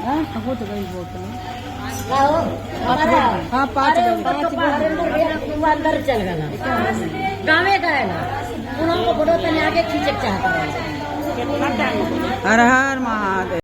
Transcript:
हो तो गई बोतल। हाँ 5 अंदर चल गया गाँवे गए ना उनको बड़ो तने आगे खींचे चाहता है। हर हर महादेव।